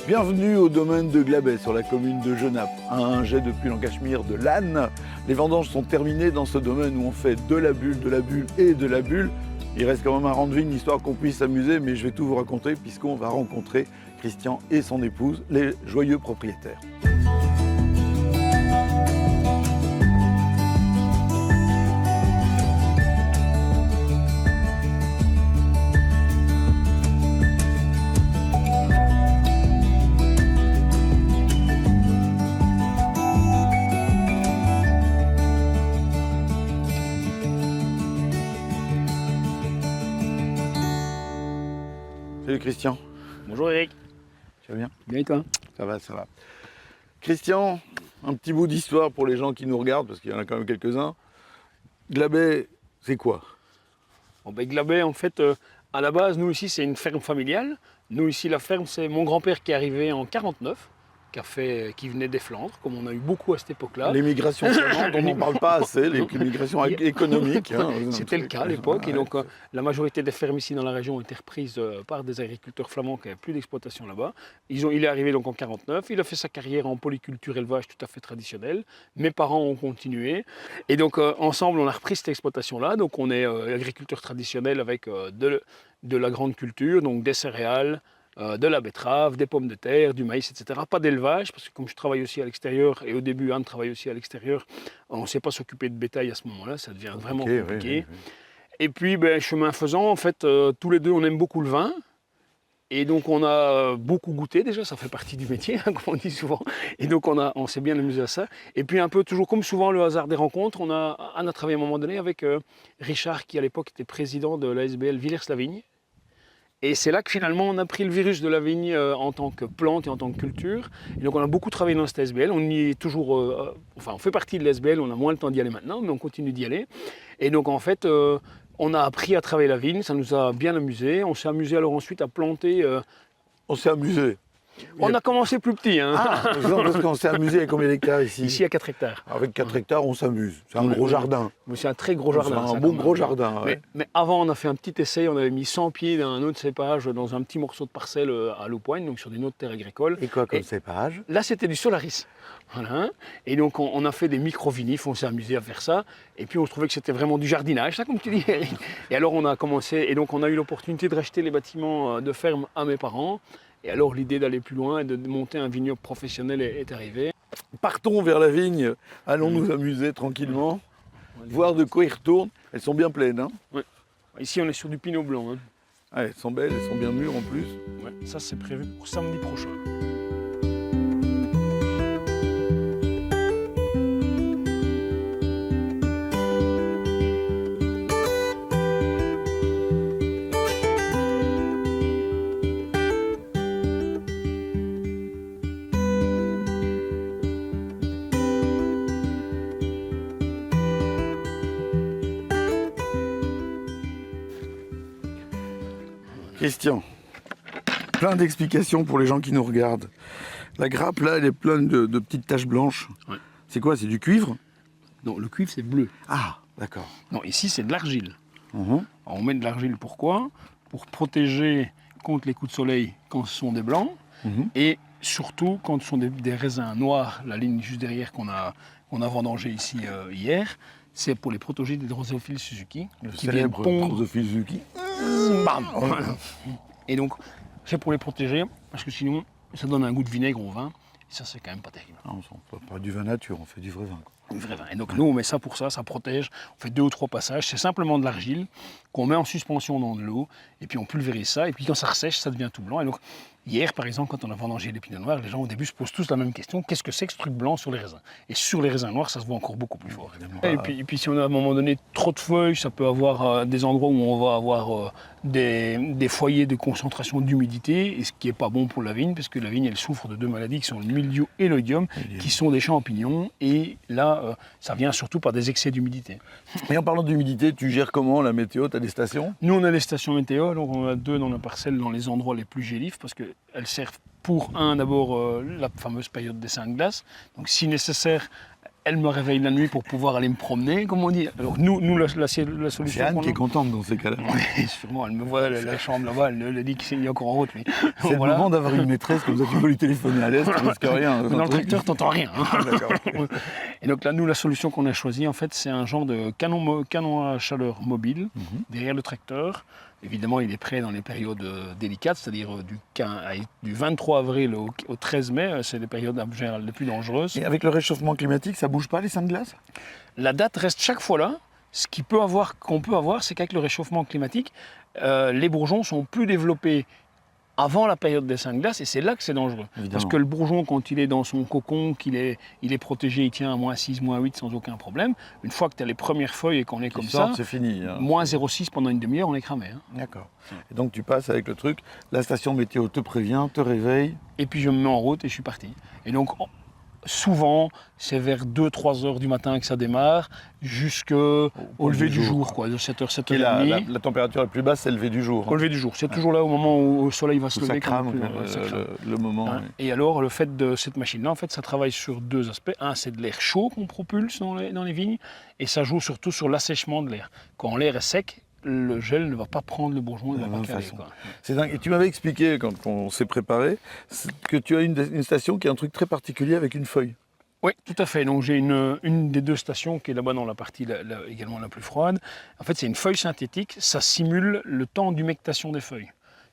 Bienvenue au domaine de Glabet, sur la commune de Genappe. À un jet de pull en cachemire de l'âne, les vendanges sont terminées dans ce domaine où on fait de la bulle et de la bulle. Il reste quand même un rang-de-vigne, histoire qu'on puisse s'amuser, mais je vais tout vous raconter puisqu'on va rencontrer Christian et son épouse, les joyeux propriétaires. Salut Christian. Bonjour Eric. Tu vas bien? Bien et toi? Ça va, ça va. Christian, un petit bout d'histoire pour les gens qui nous regardent, parce qu'il y en a quand même quelques-uns. Glabet, c'est quoi? Glabet, en fait, à la base, nous ici, c'est une ferme familiale. Nous ici, la ferme, c'est mon grand-père qui est arrivé en 49, qui venait des Flandres, comme on a eu beaucoup à cette époque-là. L'émigration flamande, on n'en parle pas assez, l'immigration économique. Hein, c'était le cas à l'époque. Et donc, la majorité des fermes ici dans la région ont été reprises par des agriculteurs flamands qui n'avaient plus d'exploitation là-bas. Il est arrivé donc en 49. Il a fait sa carrière en polyculture élevage tout à fait traditionnel. Mes parents ont continué. Et donc, ensemble, on a repris cette exploitation-là. Donc, on est agriculteur traditionnel avec de la grande culture, donc des céréales, de la betterave, des pommes de terre, du maïs, etc. Pas d'élevage, parce que comme je travaille aussi à l'extérieur, et au début Anne travaille aussi à l'extérieur, on ne sait pas s'occuper de bétail à ce moment-là, ça devient vraiment compliqué. Oui. Et puis, chemin faisant, en fait, tous les deux, on aime beaucoup le vin. Et donc, on a beaucoup goûté déjà, ça fait partie du métier, hein, comme on dit souvent. Et donc, on s'est bien amusé à ça. Et puis, un peu, toujours comme souvent, le hasard des rencontres, Anne a travaillé à un moment donné avec Richard, qui à l'époque était président de l'ASBL Villers-la-Vigne. Et c'est là que finalement on a pris le virus de la vigne en tant que plante et en tant que culture. Et donc on a beaucoup travaillé dans cette SBL, on y est toujours, on fait partie de l'SBL, on a moins le temps d'y aller maintenant, mais on continue d'y aller. Et donc en fait, on a appris à travailler la vigne, ça nous a bien amusé. On s'est amusé alors ensuite à planter. On s'est amusé. On a commencé plus petit. Hein. Parce qu'on s'est amusé avec combien d'hectares ici? Ici à 4 hectares. Avec 4 hectares, on s'amuse. C'est un gros jardin. C'est un très gros jardin. C'est un beau gros jardin. Ouais. Mais avant, on a fait un petit essai. On avait mis 100 pieds d'un autre cépage dans un petit morceau de parcelle à Loupoigne, donc sur une autre terre agricole. Et quoi comme cépage? Là, c'était du Solaris. Voilà. Et donc, on a fait des micro-vinifs. On s'est amusé à faire ça. Et puis, on trouvait que c'était vraiment du jardinage, ça, comme tu dis. Et alors, on a commencé. Et donc, on a eu l'opportunité de racheter les bâtiments de ferme à mes parents. Et alors l'idée d'aller plus loin et de monter un vignoble professionnel est arrivée. Partons vers la vigne, allons nous amuser tranquillement, voir de quoi ils retournent. Elles sont bien pleines. Hein. Ouais. Ici on est sur du pinot blanc. Hein. Ah, elles sont belles, elles sont bien mûres en plus. Ouais. Ça c'est prévu pour samedi prochain. Christian, plein d'explications pour les gens qui nous regardent. La grappe là, elle est pleine de petites taches blanches. Ouais. C'est quoi? C'est du cuivre? Non, le cuivre c'est bleu. Ah, d'accord. Non, ici c'est de l'argile. Alors, on met de l'argile pourquoi? Pour protéger contre les coups de soleil quand ce sont des blancs. Et surtout quand ce sont des raisins noirs, la ligne juste derrière qu'on a vendangé ici hier. C'est pour les protéger des Drosophile Suzuki. Le célèbre Drosophile Suzuki. Bam. Voilà. Et donc, c'est pour les protéger, parce que sinon, ça donne un goût de vinaigre au vin. Et ça, c'est quand même pas terrible. Non, on ne fait pas du vin nature, on fait du vrai vin. Du vrai vin. Et donc, nous, on met ça pour ça, ça protège. On fait 2 ou 3 passages. C'est simplement de l'argile qu'on met en suspension dans de l'eau. Et puis, on pulvérise ça. Et puis, quand ça ressèche, ça devient tout blanc. Et donc, hier, par exemple, quand on a vendangé les pinots noirs, les gens, au début, se posent tous la même question. Qu'est-ce que c'est que ce truc blanc sur les raisins? Et sur les raisins noirs, ça se voit encore beaucoup plus fort. Et puis, si on a à un moment donné trop de feuilles, ça peut avoir des endroits où on va avoir des foyers de concentration d'humidité, et ce qui n'est pas bon pour la vigne, parce que la vigne, elle souffre de 2 maladies qui sont le mildiou et l'oïdium, qui sont des champignons. Et là, ça vient surtout par des excès d'humidité. Et en parlant d'humidité, tu gères comment la météo? Tu as des stations? Nous, on a des stations météo, donc on a 2 dans la parcelle, dans les endroits les plus gélifs, parce qu'elles servent pour, d'abord, la fameuse période des 5 glaces. Donc, si nécessaire, elle me réveille la nuit pour pouvoir aller me promener, comme on dit. Alors nous la solution... C'est Anne qu'on qui a- est contente dans ces cas-là. Oui, sûrement, elle me voit la chambre là-bas, elle dit qu'il est encore en route. Mais C'est voilà. le moment d'avoir une maîtresse, comme ça tu peux lui téléphoner à l'est, tu risques rien. Mais dans le tracteur, t'entends rien. Ah, d'accord. Et donc là, nous, la solution qu'on a choisie, en fait, c'est un genre de canon à chaleur mobile derrière le tracteur. Évidemment, il est prêt dans les périodes délicates, c'est-à-dire du 23 avril au 13 mai, c'est les périodes en général les plus dangereuses. Et avec le réchauffement climatique, ça bouge pas les seins de glace? La date reste chaque fois là. Ce qu'on peut avoir, c'est qu'avec le réchauffement climatique, les bourgeons sont plus développés avant la période des seins de glace, et c'est là que c'est dangereux. Évidemment. Parce que le bourgeon, quand il est dans son cocon, il est protégé, il tient à -6, -8 sans aucun problème. Une fois que tu as les premières feuilles et qu'on est comme ça, c'est fini. Hein. -0,6 pendant une demi-heure, on est cramé. Hein. D'accord. Et donc tu passes avec le truc, la station météo te prévient, te réveille. Et puis je me mets en route et je suis parti. Et donc, souvent, c'est vers 2-3 heures du matin que ça démarre, jusqu'au lever du jour, quoi, de 7h, Et 7h30. la température la plus basse, c'est le lever du jour. Au lever du jour. C'est toujours là au moment où le soleil va se Où lever. ça crame, ça crame. le moment. Hein. Oui. Et alors, le fait de cette machine-là, en fait, ça travaille sur deux aspects. Un, c'est de l'air chaud qu'on propulse dans les vignes, et ça joue surtout sur l'assèchement de l'air. Quand l'air est sec, le gel ne va pas prendre le bourgeon, il De ne la va pas même caler. façon. Quoi. C'est dingue. Et tu m'avais expliqué, quand on s'est préparé, que tu as une station qui a un truc très particulier avec une feuille. Oui, tout à fait. Donc j'ai une des deux stations qui est là-bas dans la partie également la plus froide. En fait, c'est une feuille synthétique. Ça simule le temps d'humectation des feuilles.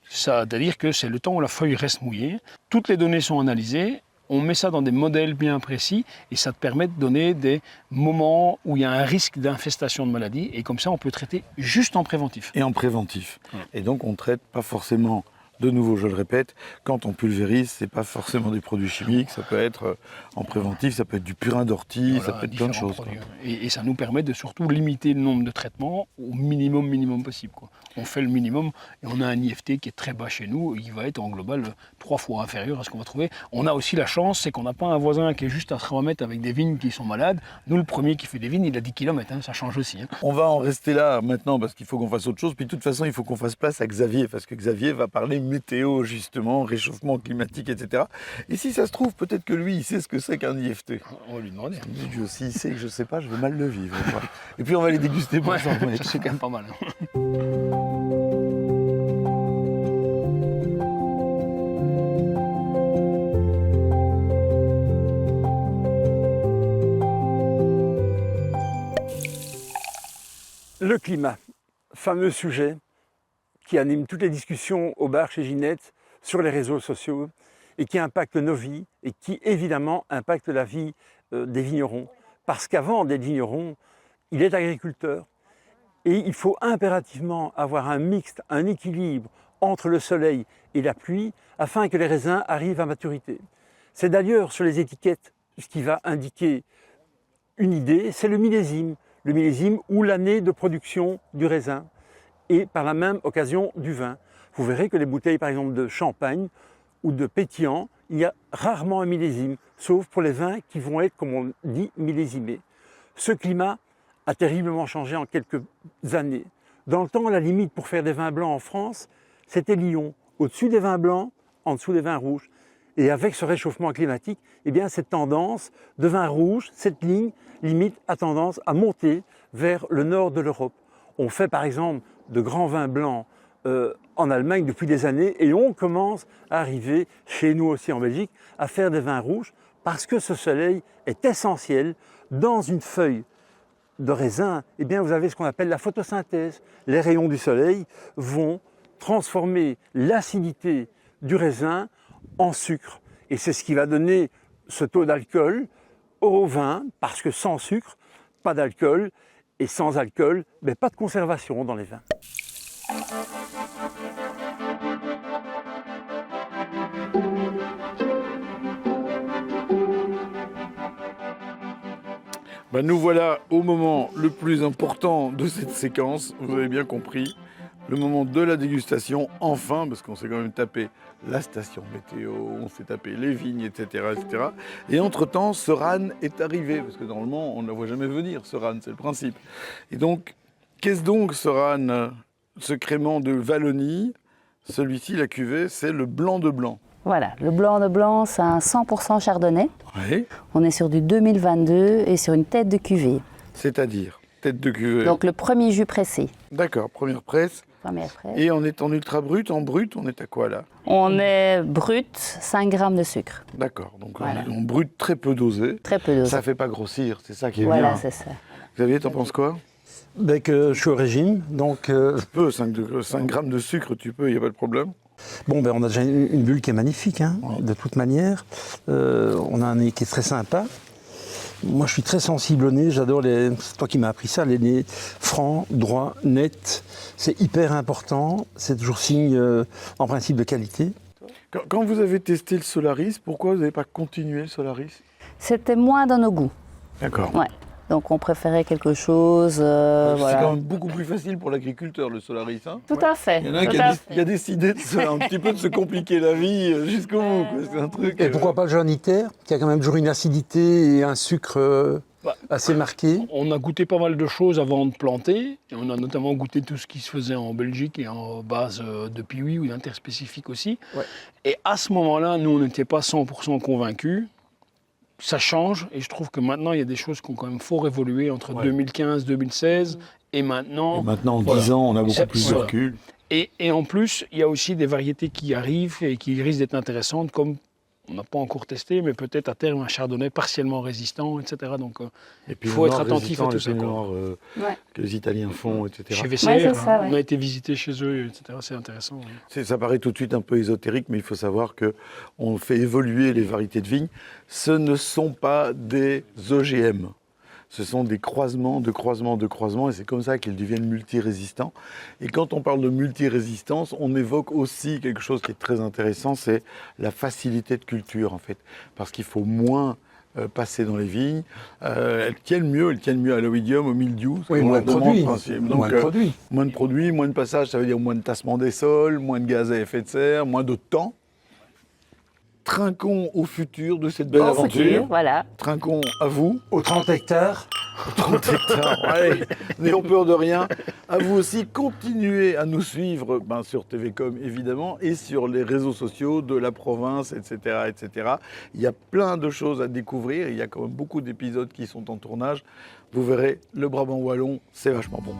C'est-à-dire que c'est le temps où la feuille reste mouillée. Toutes les données sont analysées. On met ça dans des modèles bien précis et ça te permet de donner des moments où il y a un risque d'infestation de maladie. Et comme ça, on peut traiter juste en préventif. Et en préventif. Ouais. Et donc on ne traite pas forcément, de nouveau je le répète, quand on pulvérise, c'est pas forcément des produits chimiques, ça peut être en préventif, ça peut être du purin d'ortie, Voilà, ça peut être plein de différents choses. Quoi. produits. Et ça nous permet de surtout limiter le nombre de traitements au minimum possible. Quoi. On fait le minimum et on a un IFT qui est très bas chez nous, il va être en global 3 fois inférieur à ce qu'on va trouver. On a aussi la chance, c'est qu'on n'a pas un voisin qui est juste à 3 mètres avec des vignes qui sont malades. Nous, le premier qui fait des vignes, il a 10 km, ça change aussi. Hein. On va en rester là maintenant parce qu'il faut qu'on fasse autre chose. Puis de toute façon, il faut qu'on fasse place à Xavier parce que Xavier va parler météo, justement, réchauffement climatique, etc. Et si ça se trouve, peut-être que lui, il sait ce que c'est qu'un IFT. On va lui demander. Lui aussi, il sait que je ne sais pas, je vais mal le vivre. Et puis on va les déguster pour Ouais, s'en remettre. ça c'est quand même pas mal. Hein. Le climat, fameux sujet qui anime toutes les discussions au bar chez Ginette, sur les réseaux sociaux, et qui impacte nos vies, et qui évidemment impacte la vie des vignerons. Parce qu'avant d'être vigneron, il est agriculteur. Et il faut impérativement avoir un mixte, un équilibre entre le soleil et la pluie, afin que les raisins arrivent à maturité. C'est d'ailleurs sur les étiquettes ce qui va indiquer une idée, c'est le millésime ou l'année de production du raisin et par la même occasion du vin. Vous verrez que les bouteilles par exemple de champagne ou de pétillant, il y a rarement un millésime, sauf pour les vins qui vont être, comme on dit, millésimés. Ce climat a terriblement changé en quelques années. Dans le temps, la limite pour faire des vins blancs en France, c'était Lyon, au-dessus des vins blancs, en dessous des vins rouges. Et avec ce réchauffement climatique, eh bien, cette tendance de vin rouge, cette ligne limite a tendance à monter vers le nord de l'Europe. On fait par exemple de grands vins blancs en Allemagne depuis des années et on commence à arriver chez nous aussi en Belgique à faire des vins rouges parce que ce soleil est essentiel dans une feuille de raisin. Eh bien, vous avez ce qu'on appelle la photosynthèse. Les rayons du soleil vont transformer l'acidité du raisin en sucre. Et c'est ce qui va donner ce taux d'alcool au vin, parce que sans sucre, pas d'alcool, et sans alcool, mais pas de conservation dans les vins. Ben nous voilà au moment le plus important de cette séquence, vous avez bien compris, le moment de la dégustation, enfin, parce qu'on s'est quand même tapé la station météo, on s'est tapé les vignes, etc. etc. Et entre-temps, ce rane est arrivé, parce que normalement, on ne la voit jamais venir, ce rane, c'est le principe. Et donc, qu'est-ce donc ce rane, ce crément de Wallonie? Celui-ci, la cuvée, c'est le blanc de blanc. Voilà, le blanc de blanc, c'est un 100% chardonnay. Oui. On est sur du 2022 et sur une tête de cuvée. C'est-à-dire, tête de cuvée. Donc le premier jus pressé. D'accord, première presse. Première presse. Et on est en ultra brut, en brut, on est à quoi là? On est brut, 5 grammes de sucre. D'accord, donc Voilà. on est en brut très peu dosé. Très peu dosé. Ça fait pas grossir, c'est ça qui est Voilà, bien. c'est ça. Xavier, t'en penses quoi? Ben que je suis au régime, donc Tu peux, 5 grammes de sucre, tu peux, il n'y a pas de problème. bon, ben on a déjà une bulle qui est magnifique, hein, de toute manière. On a un nez qui est très sympa. Moi, je suis très sensible au nez. J'adore les. C'est toi qui m'as appris ça, les nez francs, droits, nets. C'est hyper important. C'est toujours signe, en principe, de qualité. Quand vous avez testé le Solaris, pourquoi vous n'avez pas continué le Solaris? C'était moins dans nos goûts. D'accord. Ouais. Donc on préférait quelque chose. C'est quand Voilà. même beaucoup plus facile pour l'agriculteur, le Solaris. Hein. Tout à fait. Il y en a un tout qui à a, fait. qui a décidé un petit peu de se compliquer la vie jusqu'au bout. quoi. C'est un truc. Et pourquoi pas le Janitaire, qui a quand même toujours une acidité et un sucre Bah, assez marqué. On a goûté pas mal de choses avant de planter. Et on a notamment goûté tout ce qui se faisait en Belgique et en base de piouis ou d'interspécifique aussi. Ouais. Et à ce moment-là, nous, on n'était pas 100% convaincus. Ça change et je trouve que maintenant, il y a des choses qui ont quand même fort évolué entre 2015, 2016 et maintenant. Et maintenant, en Voilà. 10 ans, on a beaucoup C'est- plus de voilà. recul. Et en plus, il y a aussi des variétés qui arrivent et qui risquent d'être intéressantes, comme on n'a pas encore testé, mais peut-être à terme un chardonnay partiellement résistant, etc. Donc Et puis il faut le être noir attentif à résistant, tout le ça. pinot quoi. noir, Ouais. que les Italiens font, etc. Chez Ouais, Vessaire, c'est ça, on ouais. a été visiter chez eux, etc. C'est intéressant. Ouais. Ça paraît tout de suite un peu ésotérique, mais il faut savoir qu'on fait évoluer les variétés de vignes. Ce ne sont pas des OGM. Ce sont des croisements, et c'est comme ça qu'ils deviennent multirésistants. Et quand on parle de multirésistance, on évoque aussi quelque chose qui est très intéressant, c'est la facilité de culture, en fait. Parce qu'il faut moins passer dans les vignes. Elles tiennent mieux à l'oïdium, au mildiou. ce Oui, qu'on moins leur de demande, produits. principe. Donc, Moins de produits. moins de produits, moins de passages, ça veut dire moins de tassement des sols, moins de gaz à effet de serre, moins de temps. Trinquons au futur de cette belle Au aventure. futur, voilà. Trinquons à vous, Aux 30 hectares. 30 hectares. Allez, n'ayons peur de rien. À vous aussi, continuez à nous suivre sur TVcom évidemment et sur les réseaux sociaux de la province, etc., etc. Il y a plein de choses à découvrir. Il y a quand même beaucoup d'épisodes qui sont en tournage. Vous verrez, le Brabant wallon, c'est vachement bon.